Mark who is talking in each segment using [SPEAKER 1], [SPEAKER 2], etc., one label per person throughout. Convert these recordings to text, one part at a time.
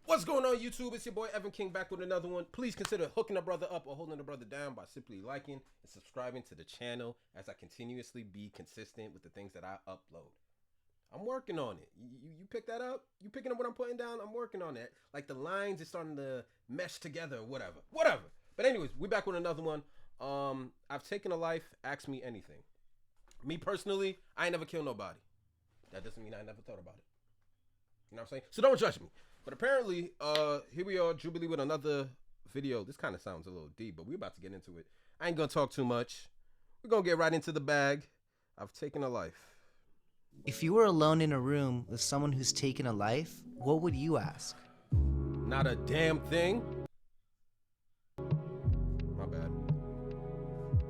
[SPEAKER 1] What's going on, YouTube? It's your boy Evan King back with another one. Please consider hooking a brother up or holding a brother down by simply liking and subscribing to the channel as I continuously be consistent with the things that I upload. I'm working on it. You pick that up? You picking up what I'm putting down? I'm working on that. Like the lines is starting to mesh together, whatever. But anyways, we back with another one. I've taken a life. Ask me anything. Me personally, I ain't never killed nobody. That doesn't mean I never thought about it. You know what I'm saying? So don't judge me. But apparently, here we are, Jubilee, with another video. This kind of sounds a little deep, but we're about to get into it. I ain't gonna talk too much. We're gonna get right into the bag. I've taken a life.
[SPEAKER 2] If you were alone in a room with someone who's taken a life, what would you ask?
[SPEAKER 1] Not a damn thing. My bad.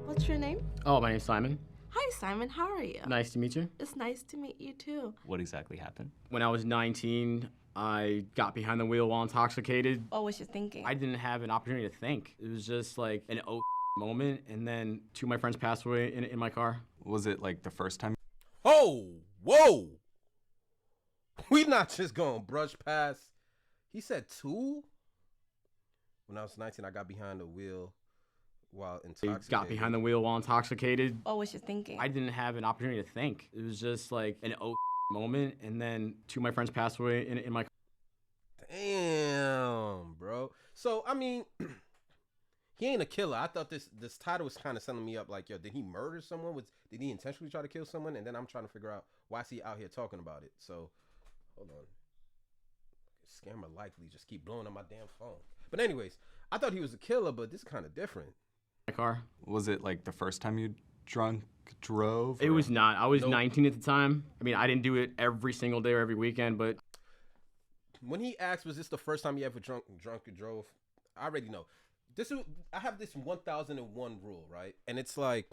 [SPEAKER 3] What's your name?
[SPEAKER 4] Oh, my name's Simon.
[SPEAKER 3] Hi, Simon. How are you?
[SPEAKER 4] Nice to meet you.
[SPEAKER 3] It's nice to meet you, too.
[SPEAKER 5] What exactly happened?
[SPEAKER 4] When I was 19, I got behind the wheel while intoxicated.
[SPEAKER 3] What was you thinking?
[SPEAKER 4] I didn't have an opportunity to think. It was just like an moment, and then two of my friends passed away in my car.
[SPEAKER 5] Was it like the first time?
[SPEAKER 1] Oh, whoa. We not just gonna brush past. He said two? When I was 19, I got behind the wheel while intoxicated.
[SPEAKER 4] I got behind the wheel while intoxicated.
[SPEAKER 3] What was you thinking?
[SPEAKER 4] I didn't have an opportunity to think. It was just like an moment, and then two of my friends passed away in my car.
[SPEAKER 1] Damn, bro. So, I mean, he ain't a killer. I thought this title was kind of selling me up like, yo, did he murder someone? Did he intentionally try to kill someone? And then I'm trying to figure out why is he out here talking about it. So, hold on. Scammer likely just keep blowing up my damn phone. But anyways, I thought he was a killer, but this is kind of different.
[SPEAKER 4] My car.
[SPEAKER 5] Was it like the first time you drove?
[SPEAKER 4] It was not. I was
[SPEAKER 1] Nope.
[SPEAKER 4] 19 at the time. I mean, I didn't do it every single day or every weekend, but
[SPEAKER 1] When he asked, was this the first time you ever drunk and drove? I already know. I have this 1001 rule, right? And it's like,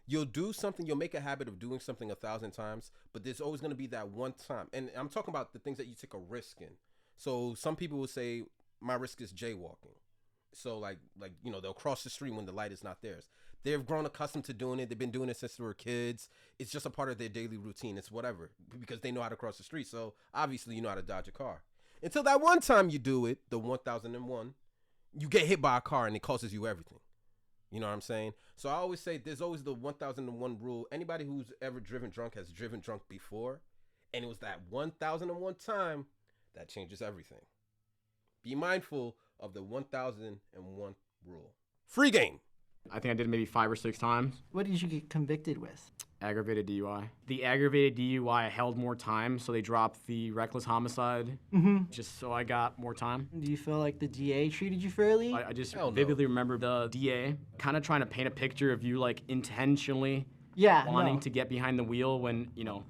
[SPEAKER 1] you'll do something, you'll make a habit of doing something 1,000 times, but there's always going to be that one time. And I'm talking about the things that you take a risk in. So some people will say, my risk is jaywalking. So like you know, they'll cross the street when the light is not theirs. They've grown accustomed to doing it. They've been doing it since they were kids. It's just a part of their daily routine. It's whatever, because they know how to cross the street. So obviously you know how to dodge a car. Until that one time you do it, the 1001, you get hit by a car and it causes you everything. You know what I'm saying? So I always say there's always the 1001 rule. Anybody who's ever driven drunk has driven drunk before. And it was that 1001 time that changes everything. Be mindful of the 1001 rule. Free game.
[SPEAKER 4] I think I did it maybe 5 or 6 times.
[SPEAKER 2] What did you get convicted with?
[SPEAKER 4] Aggravated DUI. The aggravated DUI held more time, so they dropped the reckless homicide just so I got more time.
[SPEAKER 2] Do you feel like the DA treated you fairly?
[SPEAKER 4] I just
[SPEAKER 1] Hell no.
[SPEAKER 4] vividly remember the DA kind of trying to paint a picture of you like intentionally
[SPEAKER 2] Yeah,
[SPEAKER 4] wanting to get behind the wheel when, you know,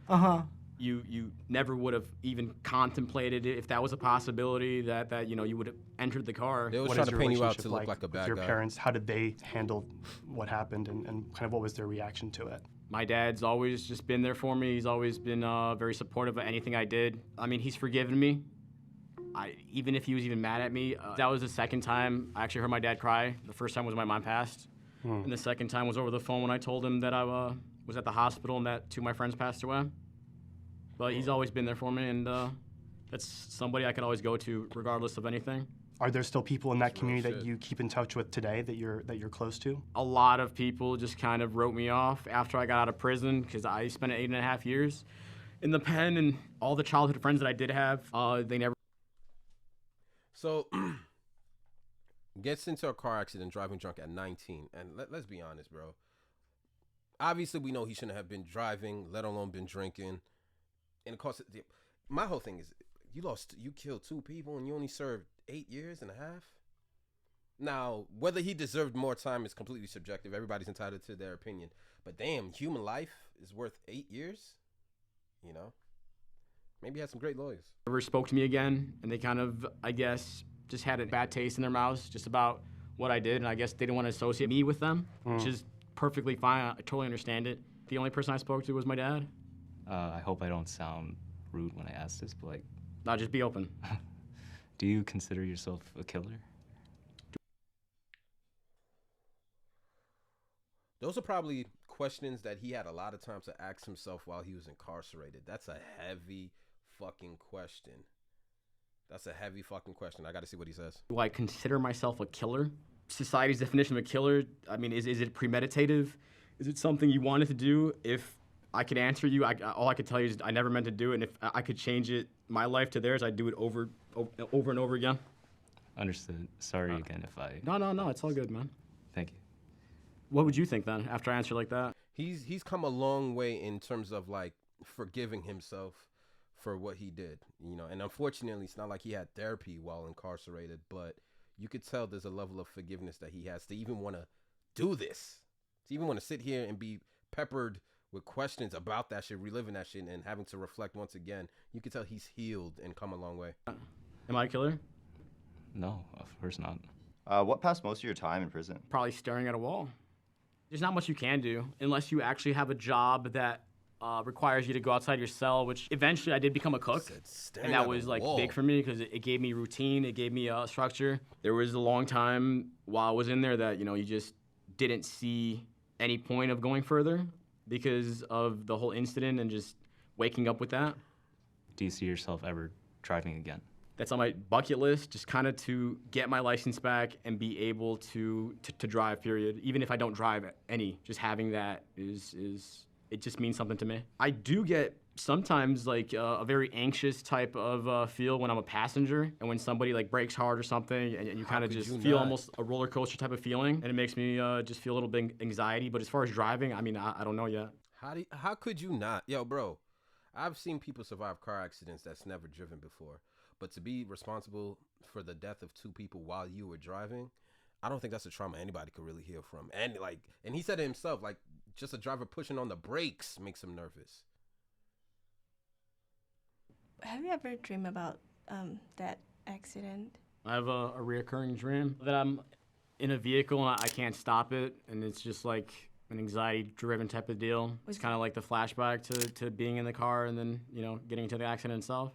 [SPEAKER 4] you never would have even contemplated it if that was a possibility that you know, you would have entered the car.
[SPEAKER 1] They always
[SPEAKER 6] What
[SPEAKER 1] try
[SPEAKER 6] is
[SPEAKER 1] to
[SPEAKER 6] your
[SPEAKER 1] paint you out
[SPEAKER 6] relationship
[SPEAKER 1] to look like a
[SPEAKER 6] with
[SPEAKER 1] bad
[SPEAKER 6] your
[SPEAKER 1] guy.
[SPEAKER 6] parents? How did they handle what happened and kind of what was their reaction to it?
[SPEAKER 4] My dad's always just been there for me. He's always been very supportive of anything I did. I mean, he's forgiven me. Even if he was even mad at me. That was the second time I actually heard my dad cry. The first time was when my mom passed. And the second time was over the phone when I told him that I was at the hospital and that two of my friends passed away. But he's always been there for me, and that's somebody I could always go to regardless of anything.
[SPEAKER 6] Are there still people in that community
[SPEAKER 1] shit.
[SPEAKER 6] that you keep in touch with today that you're close to?
[SPEAKER 4] A lot of people just kind of wrote me off after I got out of prison because I spent 8.5 years in the pen, and all the childhood friends that I did have, they never.
[SPEAKER 1] So, gets into a car accident driving drunk at 19. And let's be honest, bro. Obviously, we know he shouldn't have been driving, let alone been drinking. And of course, my whole thing is, you killed 2 people and you only served 8.5 years. Now, whether he deserved more time is completely subjective. Everybody's entitled to their opinion. But damn, human life is worth 8 years? You know? Maybe he had some great lawyers.
[SPEAKER 4] Never spoke to me again, and they kind of, I guess, just had a bad taste in their mouths just about what I did, and I guess they didn't want to associate me with them, which is perfectly fine. I totally understand it. The only person I spoke to was my dad.
[SPEAKER 5] I hope I don't sound rude when I ask this, but like,
[SPEAKER 4] Now just be open.
[SPEAKER 5] do you consider yourself a killer?
[SPEAKER 1] Those are probably questions that he had a lot of time to ask himself while he was incarcerated. That's a heavy fucking question. That's a heavy fucking question. I got to see what he says.
[SPEAKER 4] Do I consider myself a killer? Society's definition of a killer, I mean, is it premeditative? Is it something you wanted to do? If I could answer you, all I could tell you is I never meant to do it, and if I could change it, my life to theirs, I'd do it over and over again.
[SPEAKER 5] Understood. Sorry again if I...
[SPEAKER 4] No, it's all good, man.
[SPEAKER 5] Thank you.
[SPEAKER 4] What would you think then after I answer like that?
[SPEAKER 1] He's come a long way in terms of like forgiving himself for what he did, you know. And unfortunately, it's not like he had therapy while incarcerated, but you could tell there's a level of forgiveness that he has to even want to do this, to even want to sit here and be peppered with questions about that shit, reliving that shit, and having to reflect once again. You could tell he's healed and come a long way.
[SPEAKER 4] Am I a killer?
[SPEAKER 5] No, of course not.
[SPEAKER 7] What passed most of your time in prison?
[SPEAKER 4] Probably staring at a wall. There's not much you can do unless you actually have a job that requires you to go outside your cell, which eventually I did become a cook. And that was like big for me because it gave me routine, it gave me structure. There was a long time while I was in there that, you know, you just didn't see any point of going further because of the whole incident and just waking up with that.
[SPEAKER 5] Do you see yourself ever driving again?
[SPEAKER 4] That's on my bucket list, just kind of to get my license back and be able to drive, period. Even if I don't drive any, just having that is it just means something to me. I do get sometimes like a very anxious type of feel when I'm a passenger and when somebody like brakes hard or something and you kind of just feel almost a roller coaster type of feeling, and it makes me just feel a little bit anxiety. But as far as driving, I mean, I don't know yet.
[SPEAKER 1] How could you not? Yo, bro, I've seen people survive car accidents that's never driven before. But to be responsible for the death of 2 people while you were driving, I don't think that's a trauma anybody could really heal from. And and he said it himself, like just a driver pushing on the brakes makes him nervous.
[SPEAKER 3] Have you ever dreamed about that accident?
[SPEAKER 4] I have a reoccurring dream that I'm in a vehicle and I can't stop it, and it's just like an anxiety-driven type of deal. It's kind of like the flashback to being in the car and then, you know, getting into the accident itself.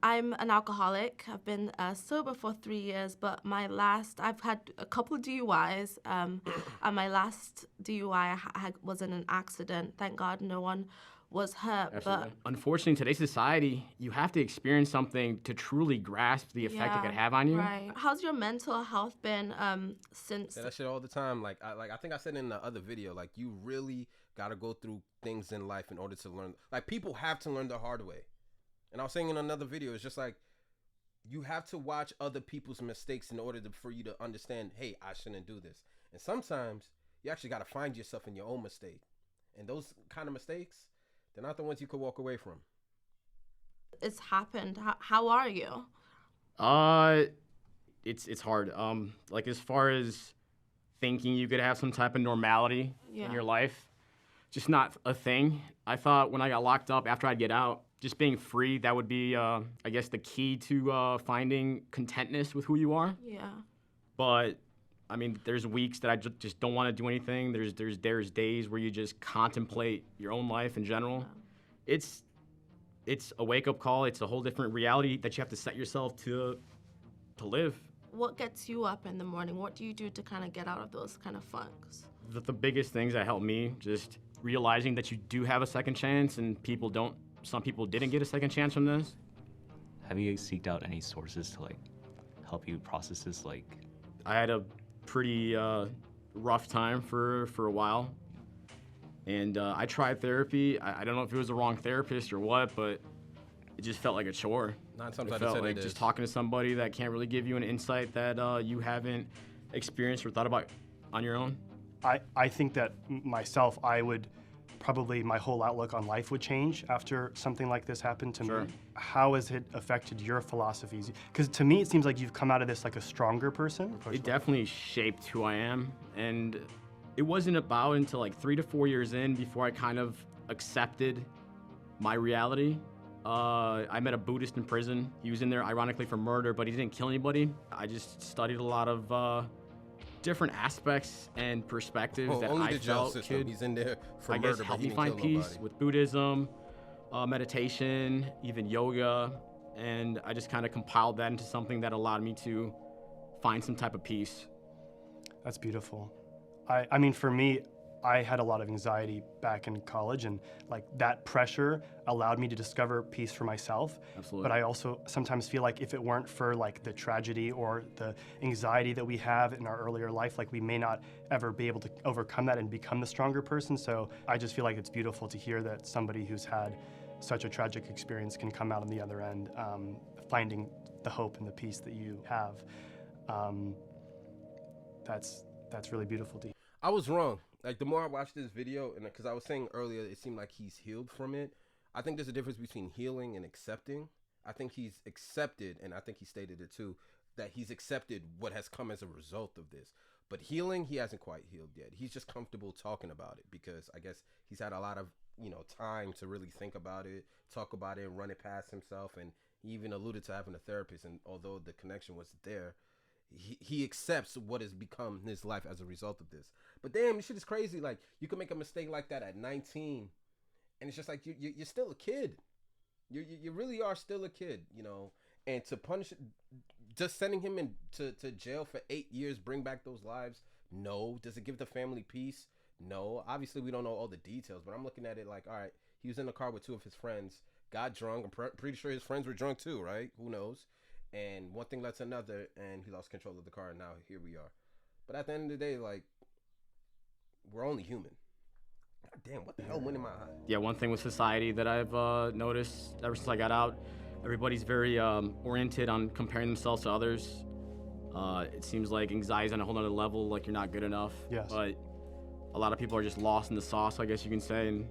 [SPEAKER 3] I'm an alcoholic. I've been sober for 3 years, but I've had a couple of DUIs, and my last DUI was in an accident. Thank God no one was hurt.
[SPEAKER 4] Absolutely.
[SPEAKER 3] But
[SPEAKER 4] unfortunately, in today's society, you have to experience something to truly grasp the effect it could have on you.
[SPEAKER 3] Right. How's your mental health been since?
[SPEAKER 1] Say that shit all the time. I think I said in the other video, like you really gotta go through things in life in order to learn. Like people have to learn the hard way. And I was saying in another video, it's just like, you have to watch other people's mistakes in order for you to understand, hey, I shouldn't do this. And sometimes you actually got to find yourself in your own mistake. And those kind of mistakes, they're not the ones you could walk away from.
[SPEAKER 3] It's happened. How are you?
[SPEAKER 4] It's hard. Like as far as thinking you could have some type of normality in your life, just not a thing. I thought when I got locked up after I'd get out, just being free, that would be, I guess, the key to finding contentness with who you are.
[SPEAKER 3] Yeah.
[SPEAKER 4] But, I mean, there's weeks that I just don't want to do anything. There's days where you just contemplate your own life in general. Yeah. It's a wake-up call. It's a whole different reality that you have to set yourself to live.
[SPEAKER 3] What gets you up in the morning? What do you do to kind of get out of those kind of funks?
[SPEAKER 4] The biggest things that help me, just realizing that you do have a second chance and some people didn't get a second chance from this.
[SPEAKER 5] Have you seeked out any sources to like help you process this? Like,
[SPEAKER 4] I had a pretty rough time for a while, and I tried therapy. I don't know if it was the wrong therapist or what, but it just felt like a chore.
[SPEAKER 1] Not sometimes
[SPEAKER 4] it felt like just talking to somebody that can't really give you an insight that you haven't experienced or thought about on your own.
[SPEAKER 6] I think that myself, probably my whole outlook on life would change after something like this happened to me. How has it affected your philosophies? Because to me, it seems like you've come out of this like a stronger person.
[SPEAKER 4] It definitely shaped who I am. And it wasn't about until like 3 to 4 years in before I kind of accepted my reality. I met a Buddhist in prison. He was in there ironically for murder, but he didn't kill anybody. I just studied a lot of different aspects and perspectives that I felt could,
[SPEAKER 1] he's in there for
[SPEAKER 4] I
[SPEAKER 1] murder,
[SPEAKER 4] guess, help
[SPEAKER 1] but he
[SPEAKER 4] me find
[SPEAKER 1] didn't kill
[SPEAKER 4] peace
[SPEAKER 1] nobody.
[SPEAKER 4] with Buddhism, meditation, even yoga, and I just kind of compiled that into something that allowed me to find some type of peace.
[SPEAKER 6] That's beautiful. I mean, for me, I had a lot of anxiety back in college, and like that pressure allowed me to discover peace for myself.
[SPEAKER 4] Absolutely.
[SPEAKER 6] But I also sometimes feel like if it weren't for like the tragedy or the anxiety that we have in our earlier life, like we may not ever be able to overcome that and become the stronger person. So I just feel like it's beautiful to hear that somebody who's had such a tragic experience can come out on the other end, finding the hope and the peace that you have. That's really beautiful to hear.
[SPEAKER 1] I was wrong. Like, the more I watched this video, and because I was saying earlier, it seemed like he's healed from it. I think there's a difference between healing and accepting. I think he's accepted, and I think he stated it too, that he's accepted what has come as a result of this. But healing, he hasn't quite healed yet. He's just comfortable talking about it because I guess he's had a lot of, time to really think about it, talk about it, run it past himself. And he even alluded to having a therapist. And although the connection was there, he accepts what has become his life as a result of this. But damn, this shit is crazy. Like, you can make a mistake like that at 19, and it's just like you're still a kid. You really are still a kid, And to punish, just sending him to jail for 8 years, bring back those lives? No. Does it give the family peace? No. Obviously, we don't know all the details, but I'm looking at it like, all right, he was in the car with two of his friends, got drunk. I'm pretty sure his friends were drunk too, right? Who knows? And one thing led to another, and he lost control of the car, and now here we are. But at the end of the day, like, we're only human. God damn, what the hell went in my eye?
[SPEAKER 4] Yeah, one thing with society that I've noticed ever since I got out, everybody's very oriented on comparing themselves to others. It seems like anxiety's on a whole nother level, like you're not good enough.
[SPEAKER 6] Yes.
[SPEAKER 4] But a lot of people are just lost in the sauce, I guess you can say, and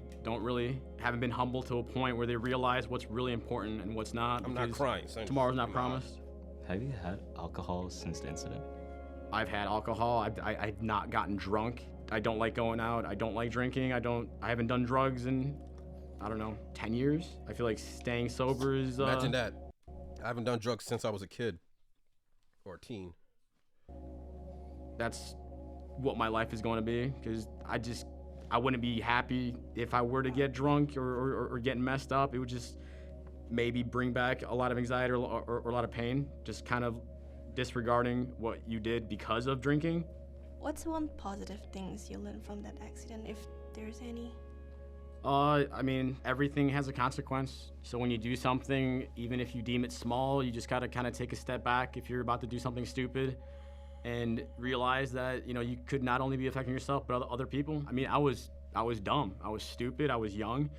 [SPEAKER 4] haven't been humble to a point where they realize what's really important and what's not.
[SPEAKER 1] I'm not crying.
[SPEAKER 4] Tomorrow's not promised.
[SPEAKER 5] Have you had alcohol since the incident?
[SPEAKER 4] I've had alcohol. I've not gotten drunk. I don't like going out. I don't like drinking. I haven't done drugs in, 10 years. I feel like staying sober is...
[SPEAKER 1] Imagine that. I haven't done drugs since I was a kid. Or a teen.
[SPEAKER 4] That's what my life is going to be, because I wouldn't be happy if I were to get drunk or get messed up. It would just maybe bring back a lot of anxiety or a lot of pain, just kind of disregarding what you did because of drinking.
[SPEAKER 8] What's one positive things you learned from that accident, if there's any?
[SPEAKER 4] Everything has a consequence. So when you do something, even if you deem it small, you just gotta kind of take a step back if you're about to do something stupid and realize that, you could not only be affecting yourself, but other people. I was dumb. I was stupid. I was young.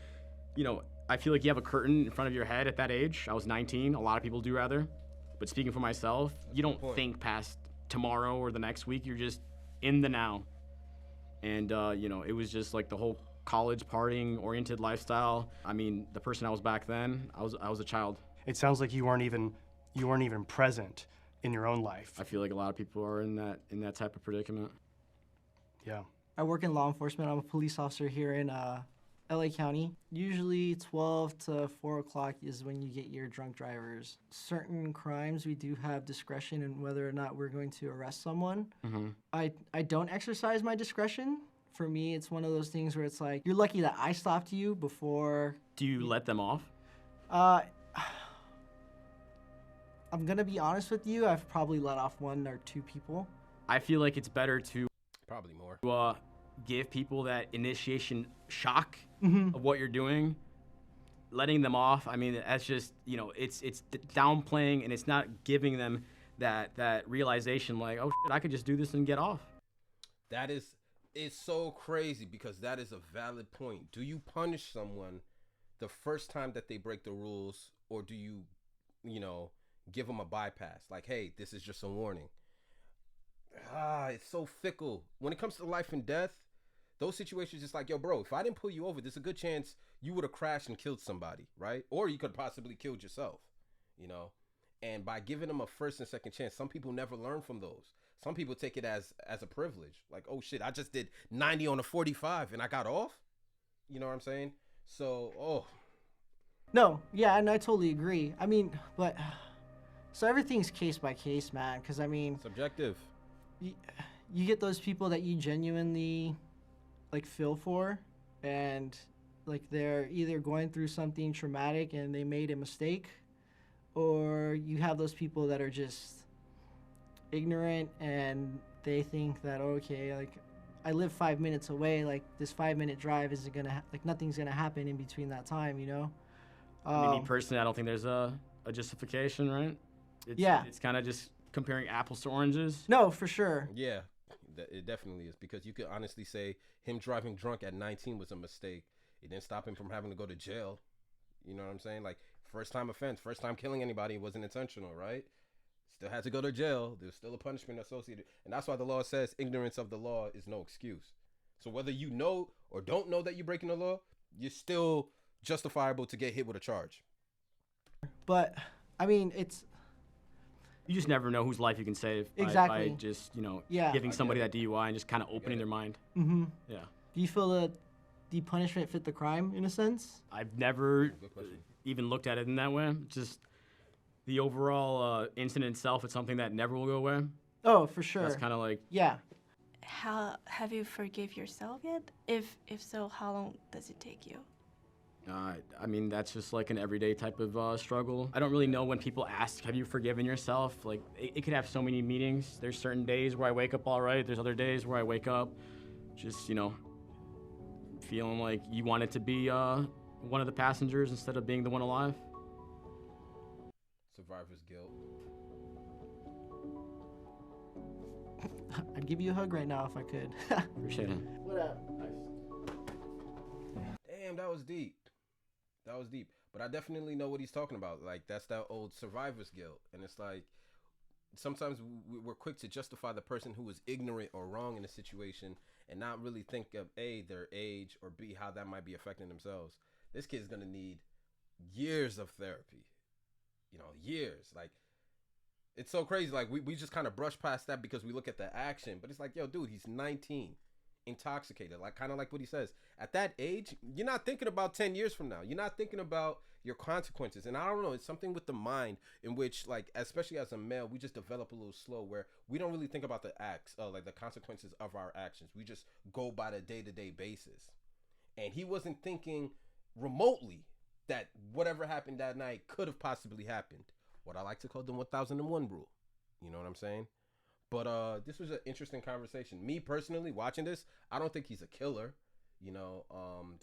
[SPEAKER 4] I feel like you have a curtain in front of your head at that age. I was 19. A lot of people do rather. But speaking for myself, you don't think past tomorrow or the next week. You're just in the now. And, it was just like the whole college partying oriented lifestyle. The person I was back then, I was a child.
[SPEAKER 6] It sounds like you weren't even present in your own life.
[SPEAKER 4] I feel like a lot of people are in that type of predicament.
[SPEAKER 6] Yeah.
[SPEAKER 9] I work in law enforcement. I'm a police officer here in LA County. Usually 12 to 4 o'clock is when you get your drunk drivers. Certain crimes, we do have discretion in whether or not we're going to arrest someone.
[SPEAKER 4] Mm-hmm.
[SPEAKER 9] I don't exercise my discretion. For me, it's one of those things where it's like, you're lucky that I stopped you before.
[SPEAKER 4] Do you let them off?
[SPEAKER 9] I'm gonna be honest with you, I've probably let off 1 or 2 people.
[SPEAKER 4] I feel like it's better to
[SPEAKER 1] probably more
[SPEAKER 4] give people that initiation shock
[SPEAKER 9] Mm-hmm.
[SPEAKER 4] of what you're doing. Letting them off, that's just, it's downplaying, and it's not giving them that realization like, oh shit, I could just do this and get off.
[SPEAKER 1] It's so crazy because that is a valid point. Do you punish someone the first time that they break the rules, or do you, give them a bypass? Like, hey, this is just a warning. It's so fickle. When it comes to life and death, those situations just like, yo, bro, if I didn't pull you over, there's a good chance you would have crashed and killed somebody, right? Or you could possibly killed yourself, And by giving them a first and second chance, some people never learn from those. Some people take it as a privilege. Like, oh shit, I just did 90 on a 45 and I got off. You know what I'm saying? So,
[SPEAKER 9] No, yeah, and I totally agree. So everything's case by case, man, because
[SPEAKER 1] subjective.
[SPEAKER 9] You get those people that you genuinely feel for, and they're either going through something traumatic and they made a mistake, or you have those people that are just ignorant and they think that, okay, I live 5 minutes away. Like this 5 minute drive isn't gonna like nothing's gonna happen in between that time, you know.
[SPEAKER 4] I mean, me personally, I don't think there's a justification, right?
[SPEAKER 9] Yeah.
[SPEAKER 4] It's kind of just comparing apples to oranges.
[SPEAKER 9] No, for sure.
[SPEAKER 1] Yeah, it definitely is, because you could honestly say him driving drunk at 19 was a mistake. It didn't stop him from having to go to jail. You know what I'm saying? Like, first time offense, first time killing anybody wasn't intentional, right? Still had to go to jail. There's still a punishment associated. And that's why the law says ignorance of the law is no excuse. So whether you know or don't know that you're breaking the law, you're still justifiable to get hit with a charge.
[SPEAKER 9] But I mean, it's
[SPEAKER 4] You just never know whose life you can save
[SPEAKER 9] Exactly.
[SPEAKER 4] by just,
[SPEAKER 9] Yeah.
[SPEAKER 4] giving somebody that DUI and just kind of opening their mind.
[SPEAKER 9] Mm-hmm.
[SPEAKER 4] Yeah.
[SPEAKER 9] Do you feel that the punishment fit the crime in a sense?
[SPEAKER 4] I've never
[SPEAKER 1] Good question.
[SPEAKER 4] even looked at it in that way. Just the overall incident itself, it's something that never will go away.
[SPEAKER 9] Oh, for sure.
[SPEAKER 4] That's kind of like,
[SPEAKER 9] Yeah.
[SPEAKER 8] How have you forgive yourself yet? If so, how long does it take you?
[SPEAKER 4] I mean, that's just like an everyday type of struggle. I don't really know when people ask, have you forgiven yourself? Like, it could have so many meanings. There's certain days where I wake up all right. There's other days where I wake up just, feeling like you wanted to be one of the passengers instead of being the one alive.
[SPEAKER 1] Survivor's guilt.
[SPEAKER 9] I'd give you a hug right now if I could.
[SPEAKER 4] Appreciate it.
[SPEAKER 9] What up?
[SPEAKER 1] Damn, that was deep. That was deep. But I definitely know what he's talking about. Like, that's that old survivor's guilt. And it's like, sometimes we're quick to justify the person who was ignorant or wrong in a situation and not really think of A, their age, or B, how that might be affecting themselves. This kid's going to need years of therapy. Years. Like, it's so crazy. Like, we just kind of brush past that because we look at the action. But it's like, yo, dude, he's 19. Intoxicated, like kind of like what he says. At that age, you're not thinking about 10 years from now. You're not thinking about your consequences. And I don't know, it's something with the mind in which, like, especially as a male, we just develop a little slow where we don't really think about the acts, like the consequences of our actions. We just go by the day-to-day basis. And he wasn't thinking remotely that whatever happened that night could have possibly happened. What I like to call the 1001 rule. You know what I'm saying? But this was an interesting conversation. Me personally, watching this, I don't think he's a killer.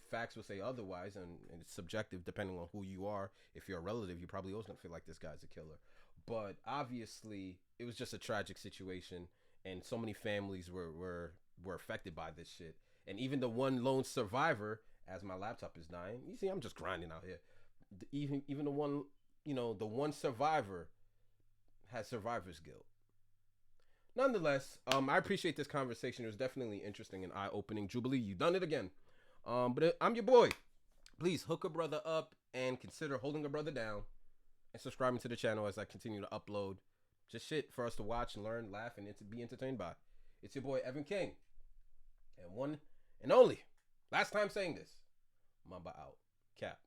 [SPEAKER 1] Facts will say otherwise, and it's subjective depending on who you are. If you're a relative, you're probably always gonna feel like this guy's a killer. But obviously, it was just a tragic situation, and so many families were affected by this shit. And even the one lone survivor, as my laptop is dying, you see, I'm just grinding out here. Even the one, the one survivor has survivor's guilt. Nonetheless, I appreciate this conversation. It was definitely interesting and eye-opening. Jubilee, you done it again. But I'm your boy. Please hook a brother up and consider holding a brother down and subscribing to the channel as I continue to upload just shit for us to watch and learn, laugh, and to be entertained by. It's your boy, Evan King. And one and only, last time saying this, Mamba out. Cap.